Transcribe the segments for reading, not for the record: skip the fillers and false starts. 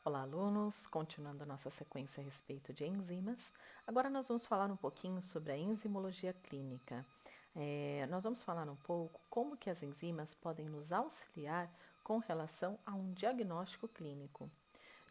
Olá, alunos! Continuando a nossa sequência a respeito de enzimas, agora nós vamos falar um pouquinho sobre a enzimologia clínica. Nós vamos falar um pouco como que as enzimas podem nos auxiliar com relação a um diagnóstico clínico.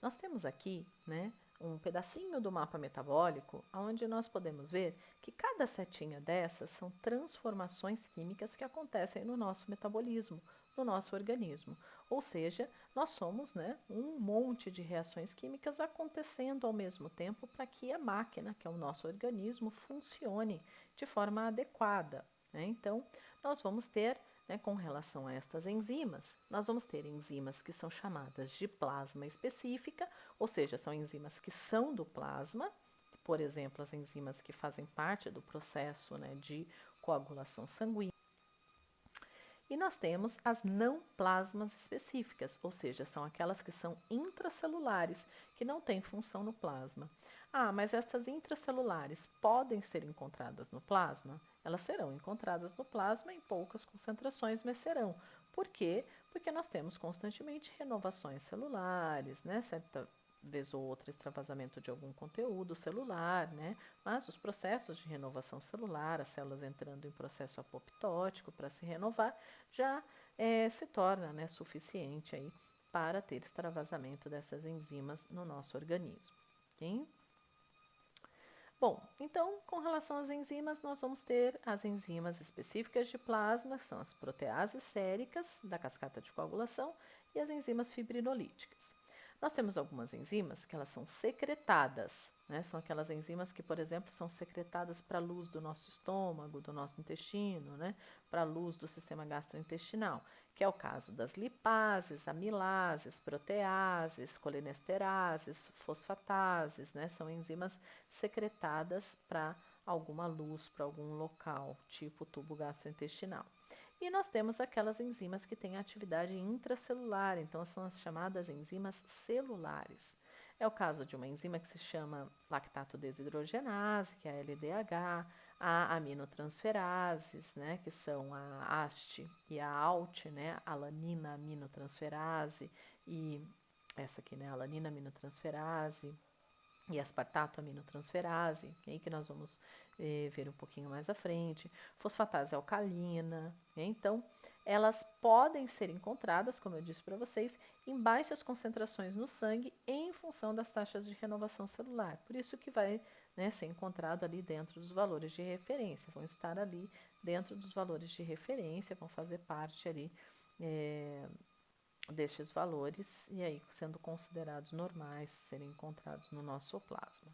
Nós temos aqui, né, um pedacinho do mapa metabólico, onde nós podemos ver que cada setinha dessas são transformações químicas que acontecem no nosso metabolismo, no nosso organismo. Ou seja, nós somos, né, um monte de reações químicas acontecendo ao mesmo tempo para que a máquina, que é o nosso organismo, funcione de forma adequada, né? Então, nós vamos ter, né, com relação a estas enzimas, nós vamos ter enzimas que são chamadas de plasma específica, ou seja, são enzimas que são do plasma, por exemplo, as enzimas que fazem parte do processo, né, de coagulação sanguínea. E nós temos as não plasmas específicas, ou seja, são aquelas que são intracelulares, que não têm função no plasma. Ah, mas estas intracelulares podem ser encontradas no plasma? Elas serão encontradas no plasma em poucas concentrações, mas serão. Por quê? Porque nós temos constantemente renovações celulares, né? Certa vez ou outra extravasamento de algum conteúdo celular, né? Mas os processos de renovação celular, as células entrando em processo apoptótico para se renovar, já se torna, né, suficiente aí para ter extravasamento dessas enzimas no nosso organismo. Okay? Bom, então, com relação às enzimas, nós vamos ter as enzimas específicas de plasma, que são as proteases séricas da cascata de coagulação, e as enzimas fibrinolíticas. Nós temos algumas enzimas que elas são secretadas, né? São aquelas enzimas que, por exemplo, são secretadas para a luz do nosso estômago, do nosso intestino, né? Para a luz do sistema gastrointestinal, que é o caso das lipases, amilases, proteases, colinesterases, fosfatases, né? São enzimas secretadas para alguma luz, para algum local, tipo tubo gastrointestinal. E nós temos aquelas enzimas que têm atividade intracelular, então são as chamadas enzimas celulares. É o caso de uma enzima que se chama lactato desidrogenase, que é a LDH, a aminotransferases, né, que são a AST e a ALT, né, alanina aminotransferase e essa aqui, né, alanina aminotransferase e aspartato aminotransferase, okay, que nós vamos ver um pouquinho mais à frente, fosfatase alcalina. Okay? Então, elas podem ser encontradas, como eu disse para vocês, em baixas concentrações no sangue em função das taxas de renovação celular. Por isso que vai, né, ser encontrado ali dentro dos valores de referência, vão estar ali dentro dos valores de referência, vão fazer parte ali destes valores e aí sendo considerados normais serem encontrados no nosso plasma.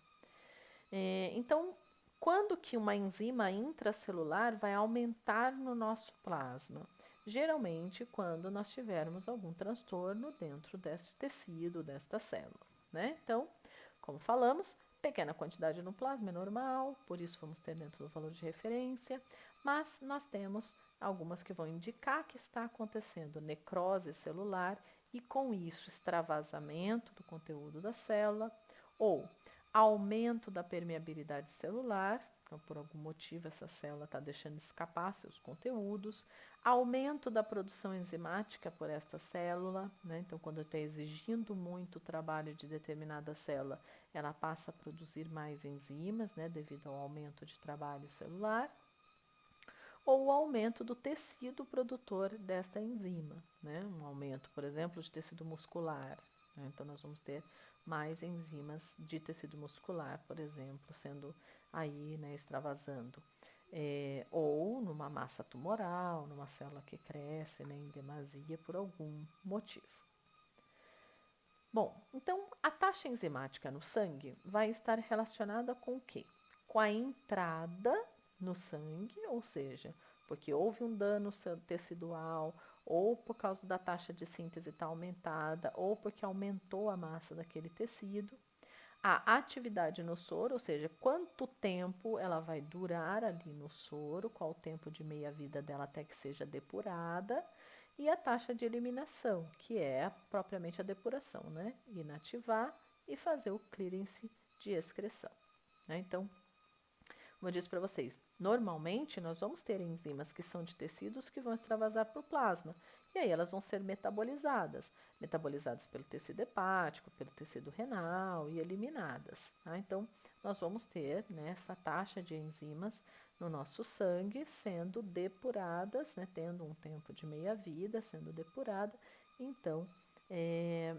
Então, quando que uma enzima intracelular vai aumentar no nosso plasma? Geralmente, quando nós tivermos algum transtorno dentro deste tecido, desta célula, né? Então, como falamos, pequena quantidade no plasma é normal, por isso vamos ter dentro do valor de referência, mas nós temos algumas que vão indicar que está acontecendo necrose celular e com isso extravasamento do conteúdo da célula ou aumento da permeabilidade celular, então por algum motivo essa célula está deixando escapar seus conteúdos, aumento da produção enzimática por esta célula, né? Então quando está exigindo muito o trabalho de determinada célula, ela passa a produzir mais enzimas, né, devido ao aumento de trabalho celular, ou o aumento do tecido produtor desta enzima, né? Um aumento, por exemplo, de tecido muscular. Né? Então, nós vamos ter mais enzimas de tecido muscular, por exemplo, sendo aí, né, extravasando. Ou numa massa tumoral, numa célula que cresce, né, em demasia por algum motivo. Bom, então a taxa enzimática no sangue vai estar relacionada com o quê? Com a entrada no sangue, ou seja, porque houve um dano tecidual, ou por causa da taxa de síntese estar aumentada, ou porque aumentou a massa daquele tecido. A atividade no soro, ou seja, quanto tempo ela vai durar ali no soro, qual o tempo de meia-vida dela até que seja depurada, e a taxa de eliminação, que é propriamente a depuração, né? Inativar e fazer o clearance de excreção. Né? Então, como eu disse para vocês, normalmente nós vamos ter enzimas que são de tecidos que vão extravasar para o plasma, e aí elas vão ser metabolizadas. metabolizadas pelo tecido hepático, pelo tecido renal e eliminadas. Tá? Então, nós vamos ter, né, essa taxa de enzimas no nosso sangue sendo depuradas, né, tendo um tempo de meia-vida, sendo depurada, então,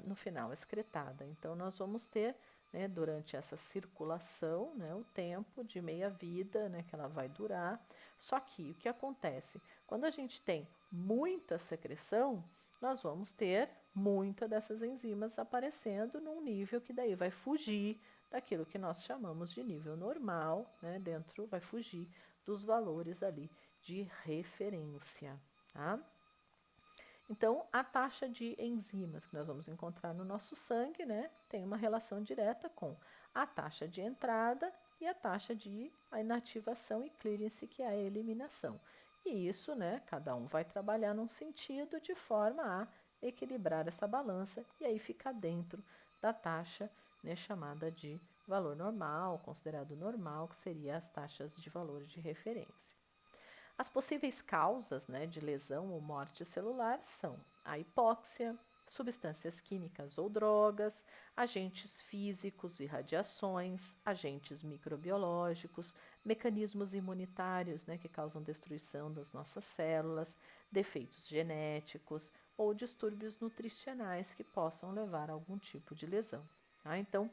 no final excretada. Então, nós vamos ter, né, durante essa circulação, né, o tempo de meia-vida, né, que ela vai durar. Só que o que acontece? Quando a gente tem muita secreção, nós vamos ter muita dessas enzimas aparecendo num nível que daí vai fugir daquilo que nós chamamos de nível normal, né? Dentro vai fugir dos valores ali de referência, tá? Então, a taxa de enzimas que nós vamos encontrar no nosso sangue, né, tem uma relação direta com a taxa de entrada e a taxa de inativação e clearance, que é a eliminação. E isso, né, cada um vai trabalhar num sentido de forma a equilibrar essa balança e aí ficar dentro da taxa, né, chamada de valor normal, considerado normal, que seria as taxas de valores de referência. As possíveis causas, né, de lesão ou morte celular são a hipóxia, substâncias químicas ou drogas, agentes físicos e radiações, agentes microbiológicos, mecanismos imunitários, né, que causam destruição das nossas células, defeitos genéticos ou distúrbios nutricionais que possam levar a algum tipo de lesão. Tá? Então,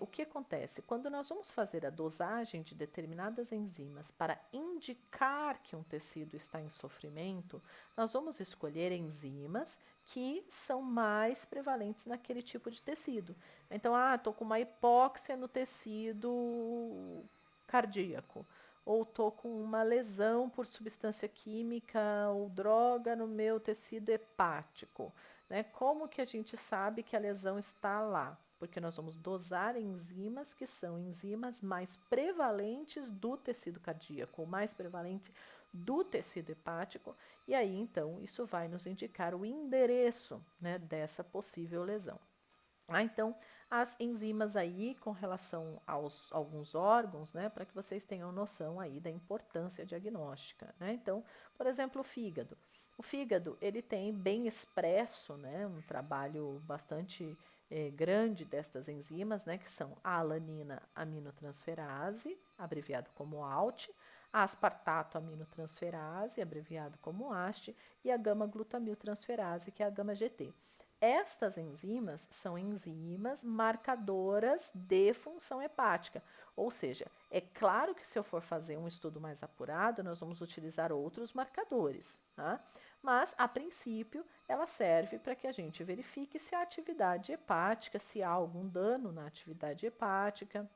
o que acontece? Quando nós vamos fazer a dosagem de determinadas enzimas para indicar que um tecido está em sofrimento, nós vamos escolher enzimas que são mais prevalentes naquele tipo de tecido. Então, estou com uma hipóxia no tecido cardíaco, ou estou com uma lesão por substância química ou droga no meu tecido hepático. Né? Como que a gente sabe que a lesão está lá? Porque nós vamos dosar enzimas que são enzimas mais prevalentes do tecido cardíaco, ou mais prevalente do tecido hepático, e aí então isso vai nos indicar o endereço, né, dessa possível lesão. Então, as enzimas aí com relação aos alguns órgãos, né, para que vocês tenham noção aí da importância diagnóstica, né? Então, por exemplo, o fígado. O fígado, ele tem bem expresso, né, um trabalho bastante grande destas enzimas, né, que são a alanina aminotransferase, abreviado como ALT, a aspartato aminotransferase, abreviado como AST, e a gama-glutamiltransferase, que é a gama-GT. Estas enzimas são enzimas marcadoras de função hepática, ou seja, é claro que se eu for fazer um estudo mais apurado, nós vamos utilizar outros marcadores, tá? Mas, a princípio, ela serve para que a gente verifique se a atividade hepática, se há algum dano na atividade hepática,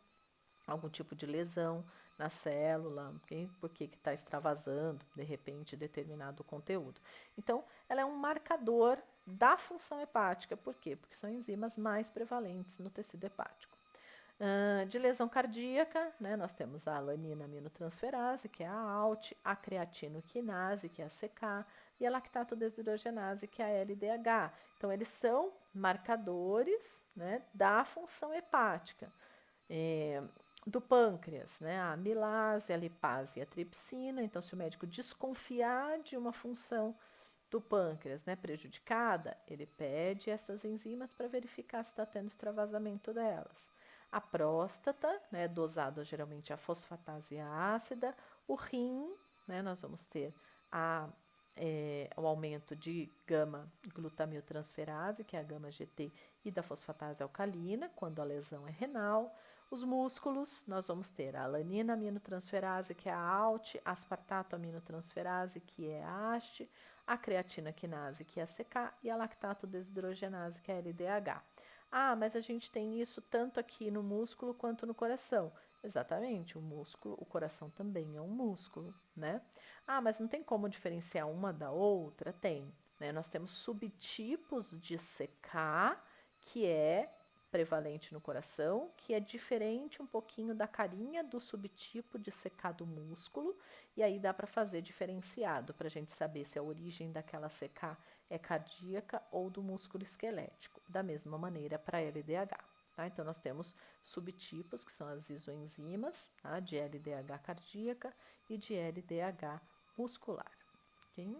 algum tipo de lesão na célula, por que está extravasando, de repente, determinado conteúdo. Então, ela é um marcador da função hepática. Por quê? Porque são enzimas mais prevalentes no tecido hepático. De lesão cardíaca, né, nós temos a alanina aminotransferase, que é a ALT, a creatinoquinase, que é a CK, e a lactato desidrogenase, que é a LDH. Então, eles são marcadores, né, da função hepática. Do pâncreas, né? A amilase, a lipase e a tripsina. Então, se o médico desconfiar de uma função do pâncreas, né, prejudicada, ele pede essas enzimas para verificar se está tendo extravasamento delas. A próstata, né, dosada geralmente a fosfatase ácida. O rim, né, nós vamos ter o aumento de gama-glutamiltransferase, que é a gama-GT, e da fosfatase alcalina, quando a lesão é renal. Os músculos, nós vamos ter a alanina aminotransferase, que é a ALT, aspartato aminotransferase, que é a AST, a creatina quinase, que é a CK, e a lactato desidrogenase, que é a LDH. Mas a gente tem isso tanto aqui no músculo quanto no coração. Exatamente, o músculo, o coração também é um músculo, né? Mas não tem como diferenciar uma da outra? Tem, né? Nós temos subtipos de CK, que é prevalente no coração, que é diferente um pouquinho da carinha do subtipo de CK do músculo, e aí dá para fazer diferenciado, para a gente saber se a origem daquela CK é cardíaca ou do músculo esquelético. Da mesma maneira para LDH. Tá? Então, nós temos subtipos, que são as isoenzimas, tá? De LDH cardíaca e de LDH muscular. Okay?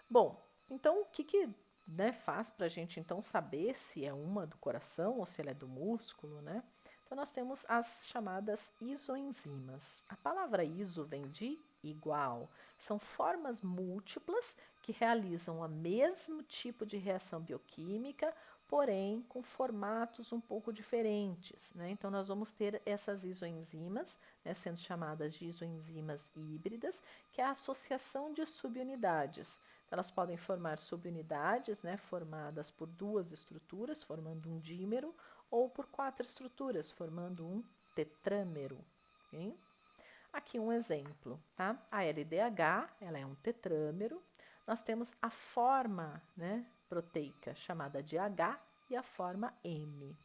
Bom, então o que né, faz para a gente então saber se é uma do coração ou se ela é do músculo, né? Então nós temos as chamadas isoenzimas. A palavra iso vem de igual. São formas múltiplas que realizam o mesmo tipo de reação bioquímica, porém com formatos um pouco diferentes, né? Então nós vamos ter essas isoenzimas, né, sendo chamadas de isoenzimas híbridas, que é a associação de subunidades. Elas podem formar subunidades, né, formadas por duas estruturas, formando um dímero, ou por quatro estruturas, formando um tetrâmero. Okay? Aqui um exemplo, tá? A LDH, ela é um tetrâmero. Nós temos a forma, né, proteica chamada de H e a forma M.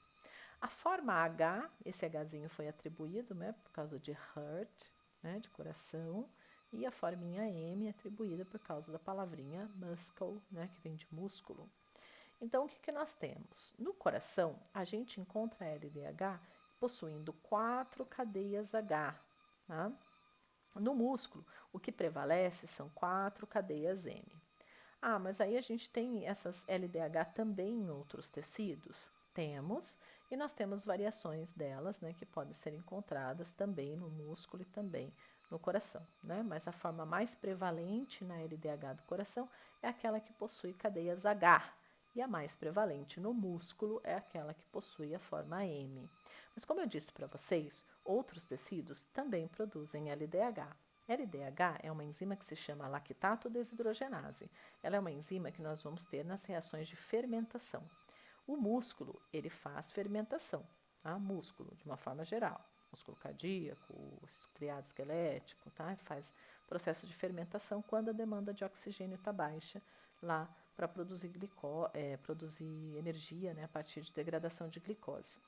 A forma H, esse Hzinho foi atribuído, né, por causa de heart, né, de coração, e a forminha M atribuída por causa da palavrinha muscle, né, que vem de músculo. Então, o que nós temos? No coração, a gente encontra a LDH possuindo 4 cadeias H. Tá? No músculo, o que prevalece são 4 cadeias M. Ah, mas aí a gente tem essas LDH também em outros tecidos? Temos, e nós temos variações delas, né, que podem ser encontradas também no músculo e também no coração, né? Mas a forma mais prevalente na LDH do coração é aquela que possui cadeias H, e a mais prevalente no músculo é aquela que possui a forma M. Mas como eu disse para vocês, outros tecidos também produzem LDH. LDH é uma enzima que se chama lactato desidrogenase. Ela é uma enzima que nós vamos ter nas reações de fermentação. O músculo, ele faz fermentação, tá? Músculo, de uma forma geral. Músculo cardíaco, criado esquelético, tá? Faz processo de fermentação quando a demanda de oxigênio está baixa lá para produzir, produzir energia, né, a partir de degradação de glicose.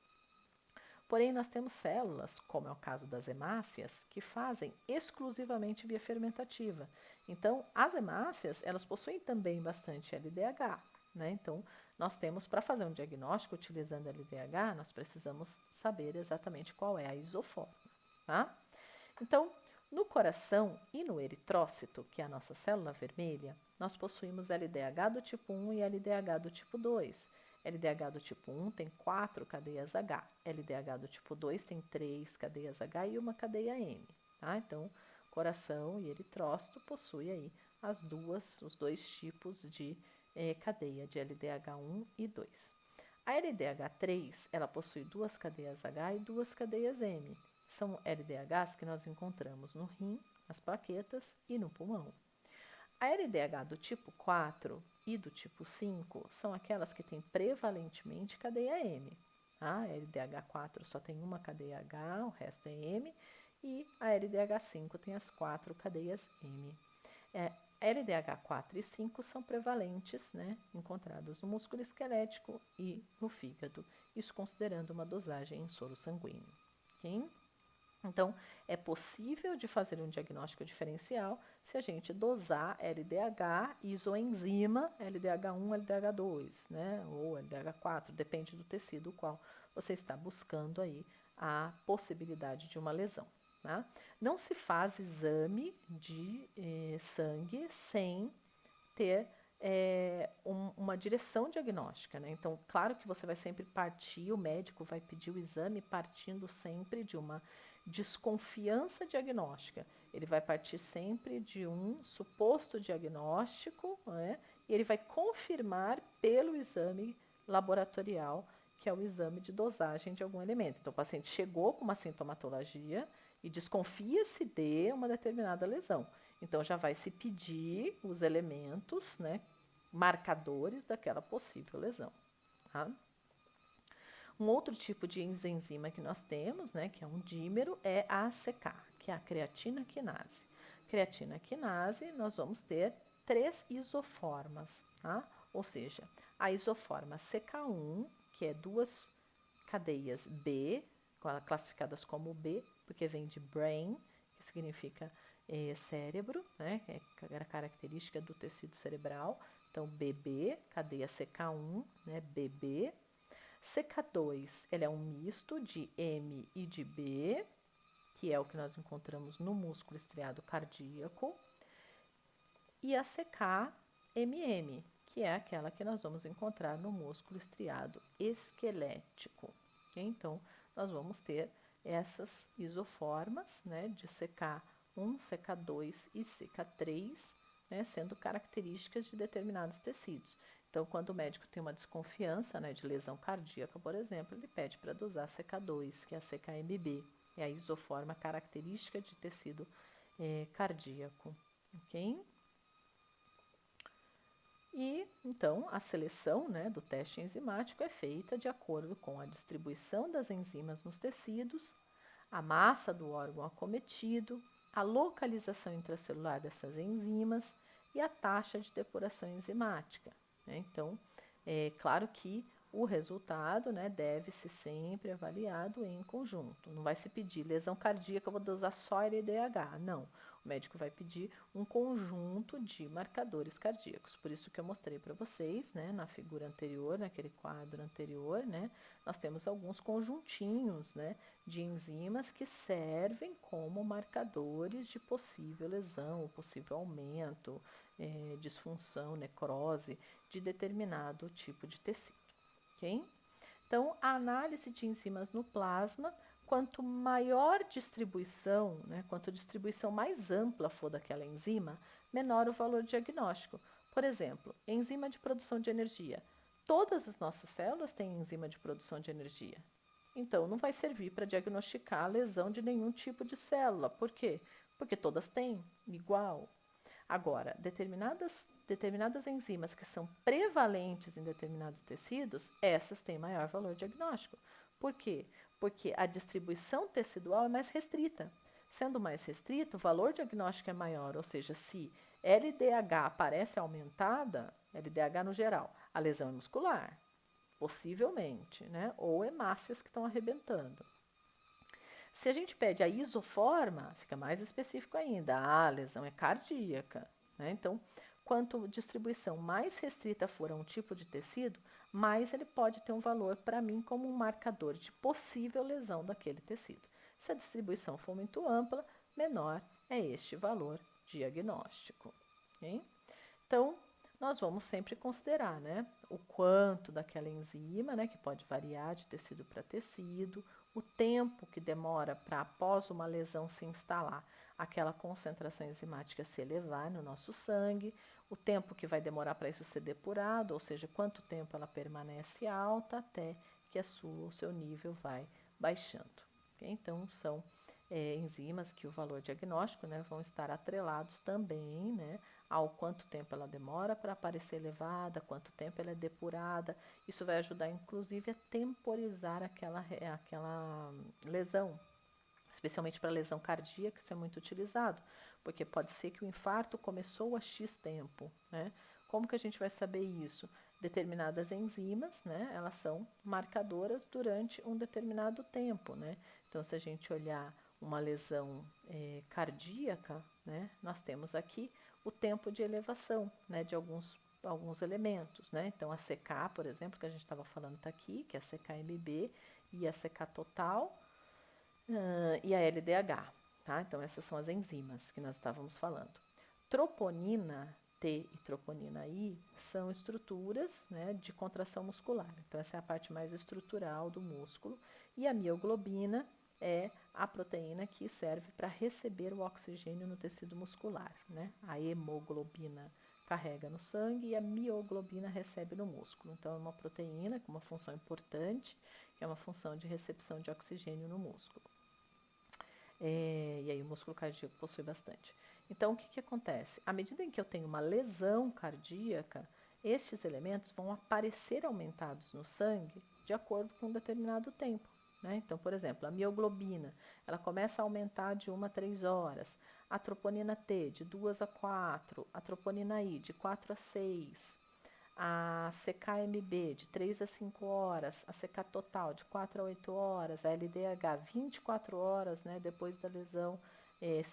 Porém, nós temos células, como é o caso das hemácias, que fazem exclusivamente via fermentativa. Então, as hemácias, elas possuem também bastante LDH, né? Então, nós temos, para fazer um diagnóstico utilizando LDH, nós precisamos saber exatamente qual é a isoforma, tá? Então, no coração e no eritrócito, que é a nossa célula vermelha, nós possuímos LDH do tipo 1 e LDH do tipo 2. LDH do tipo 1 tem 4 cadeias H, LDH do tipo 2 tem 3 cadeias H e uma cadeia M. Tá? Então, coração e eritrócito possuem aí os dois tipos de cadeia de LDH1 e 2. A LDH3 ela possui duas cadeias H e duas cadeias M. São LDHs que nós encontramos no rim, nas plaquetas e no pulmão. A LDH do tipo 4 e do tipo 5 são aquelas que têm prevalentemente cadeia M. A LDH4 só tem uma cadeia H, o resto é M, e a LDH5 tem as 4 cadeias M. LDH4 e 5 são prevalentes, né, encontradas no músculo esquelético e no fígado, isso considerando uma dosagem em soro sanguíneo. Okay? Então, é possível de fazer um diagnóstico diferencial se a gente dosar LDH, isoenzima, LDH1, LDH2, né, ou LDH4, depende do tecido qual você está buscando aí a possibilidade de uma lesão. Tá? Não se faz exame de sangue sem ter uma direção diagnóstica, né? Então, claro que você vai sempre partir, o médico vai pedir o exame partindo sempre de uma desconfiança diagnóstica. Ele vai partir sempre de um suposto diagnóstico, né? E ele vai confirmar pelo exame laboratorial, que é o exame de dosagem de algum elemento. Então, o paciente chegou com uma sintomatologia e desconfia-se de uma determinada lesão. Então, já vai se pedir os elementos, né, marcadores daquela possível lesão. Tá? Um outro tipo de enzima que nós temos, né, que é um dímero, é a ACK, que é a creatina quinase. Creatina quinase, nós vamos ter 3 isoformas, tá? Ou seja, a isoforma CK1, que é duas cadeias B, classificadas como B, porque vem de brain, que significa cérebro, né? É a característica do tecido cerebral. Então, BB, cadeia CK1, né? BB. CK2, ele é um misto de M e de B, que é o que nós encontramos no músculo estriado cardíaco. E a CK-MM, que é aquela que nós vamos encontrar no músculo estriado esquelético. Okay? Então, nós vamos ter essas isoformas, né, de CK1, CK2 e CK3, né, sendo características de determinados tecidos. Então, quando o médico tem uma desconfiança, né, de lesão cardíaca, por exemplo, ele pede para dosar CK2, que é a CKMB, é a isoforma característica de tecido cardíaco. Ok? E, então, a seleção, né, do teste enzimático é feita de acordo com a distribuição das enzimas nos tecidos, a massa do órgão acometido, a localização intracelular dessas enzimas e a taxa de depuração enzimática, né? Então, é claro que o resultado, né, deve ser sempre avaliado em conjunto. Não vai se pedir lesão cardíaca, eu vou dosar só LDH. Não. O médico vai pedir um conjunto de marcadores cardíacos. Por isso que eu mostrei para vocês, né, na figura anterior, naquele quadro anterior, né, nós temos alguns conjuntinhos, né, de enzimas que servem como marcadores de possível lesão, possível aumento, disfunção, necrose de determinado tipo de tecido. Okay? Então, a análise de enzimas no plasma, quanto maior distribuição, né, quanto a distribuição mais ampla for daquela enzima, menor o valor diagnóstico. Por exemplo, enzima de produção de energia. Todas as nossas células têm enzima de produção de energia. Então, não vai servir para diagnosticar a lesão de nenhum tipo de célula. Por quê? Porque todas têm igual. Agora, determinadas enzimas que são prevalentes em determinados tecidos, essas têm maior valor diagnóstico. Por quê? Porque a distribuição tecidual é mais restrita. Sendo mais restrita, o valor diagnóstico é maior, ou seja, se LDH aparece aumentada, LDH no geral, a lesão é muscular, possivelmente, né? Ou hemácias que estão arrebentando. Se a gente pede a isoforma, fica mais específico ainda. A lesão é cardíaca, né? Então, quanto distribuição mais restrita for a um tipo de tecido, mais ele pode ter um valor para mim como um marcador de possível lesão daquele tecido. Se a distribuição for muito ampla, menor é este valor diagnóstico. Okay? Então, nós vamos sempre considerar, né, o quanto daquela enzima, né, que pode variar de tecido para tecido, o tempo que demora para, após uma lesão se instalar, aquela concentração enzimática se elevar no nosso sangue, o tempo que vai demorar para isso ser depurado, ou seja, quanto tempo ela permanece alta até que o seu nível vai baixando. Okay? Então, são enzimas que o valor diagnóstico, né, vão estar atrelados também, né, ao quanto tempo ela demora para aparecer elevada, quanto tempo ela é depurada. Isso vai ajudar, inclusive, a temporizar aquela lesão, especialmente para lesão cardíaca, isso é muito utilizado, porque pode ser que o infarto começou a X tempo, né? Como que a gente vai saber isso? Determinadas enzimas, né, elas são marcadoras durante um determinado tempo, né? Então, se a gente olhar uma lesão cardíaca, né, nós temos aqui o tempo de elevação, né, de alguns elementos, né? Então, a CK, por exemplo, que a gente estava falando está aqui, que é a CKMB e a CK total, e a LDH, tá? Então, essas são as enzimas que nós estávamos falando. Troponina T e troponina I são estruturas, né, de contração muscular. Então, essa é a parte mais estrutural do músculo. E a mioglobina é a proteína que serve para receber o oxigênio no tecido muscular, né? A hemoglobina carrega no sangue e a mioglobina recebe no músculo. Então, é uma proteína com uma função importante, que é uma função de recepção de oxigênio no músculo. E aí o músculo cardíaco possui bastante. Então, o que, que acontece? À medida em que eu tenho uma lesão cardíaca, estes elementos vão aparecer aumentados no sangue de acordo com um determinado tempo, né? Então, por exemplo, a mioglobina, ela começa a aumentar de 1 a 3 horas, a troponina T de 2 a 4, a troponina I de 4 a 6, a CKMB de 3 a 5 horas, a CK total de 4 a 8 horas, a LDH 24 horas, né, depois da lesão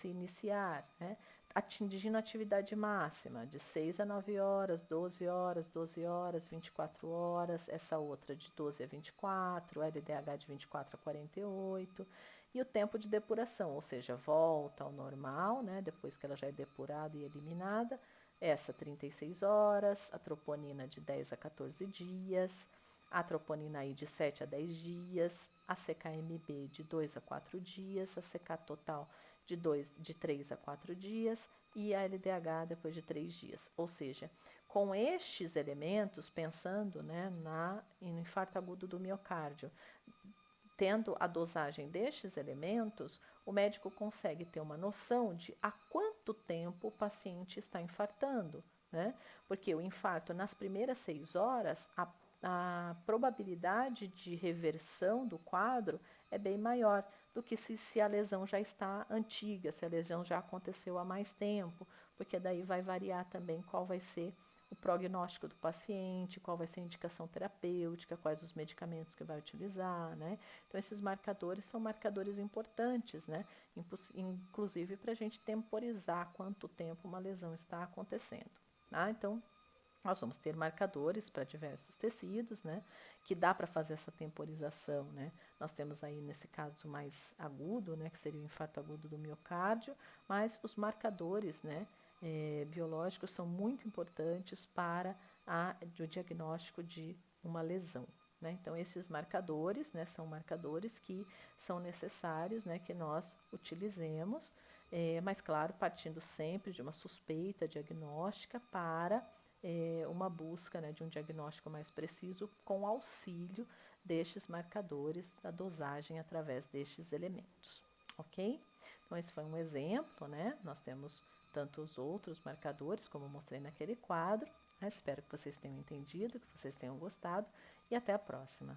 se iniciar, né, atingindo a atividade máxima de 6 a 9 horas, 12 horas, 12 horas, 24 horas, essa outra de 12 a 24, a LDH de 24 a 48, e o tempo de depuração, ou seja, volta ao normal, né, depois que ela já é depurada e eliminada, essa 36 horas, a troponina de 10 a 14 dias, a troponina I de 7 a 10 dias, a CKMB de 2 a 4 dias, a CK total de 3 a 4 dias e a LDH depois de 3 dias. Ou seja, com estes elementos, pensando, né, no infarto agudo do miocárdio, tendo a dosagem destes elementos, o médico consegue ter uma noção de há quanto tempo o paciente está infartando, né? Porque o infarto, nas primeiras 6 horas, a probabilidade de reversão do quadro é bem maior do que se a lesão já está antiga, se a lesão já aconteceu há mais tempo, porque daí vai variar também qual vai ser o prognóstico do paciente, qual vai ser a indicação terapêutica, quais os medicamentos que vai utilizar, né? Então, esses marcadores são marcadores importantes, né? Inclusive para a gente temporizar quanto tempo uma lesão está acontecendo. Tá? Então, nós vamos ter marcadores para diversos tecidos, né? Que dá para fazer essa temporização, né? Nós temos aí, nesse caso, mais agudo, né? Que seria o infarto agudo do miocárdio, mas os marcadores, né? Biológicos são muito importantes para o diagnóstico de uma lesão. Né? Então, esses marcadores, né, são marcadores que são necessários, né, que nós utilizemos, mas, claro, partindo sempre de uma suspeita diagnóstica para uma busca, né, de um diagnóstico mais preciso com auxílio destes marcadores da dosagem através destes elementos, ok? Então, esse foi um exemplo, né? Nós temos tantos outros marcadores, como eu mostrei naquele quadro. Espero que vocês tenham entendido, que vocês tenham gostado e até a próxima.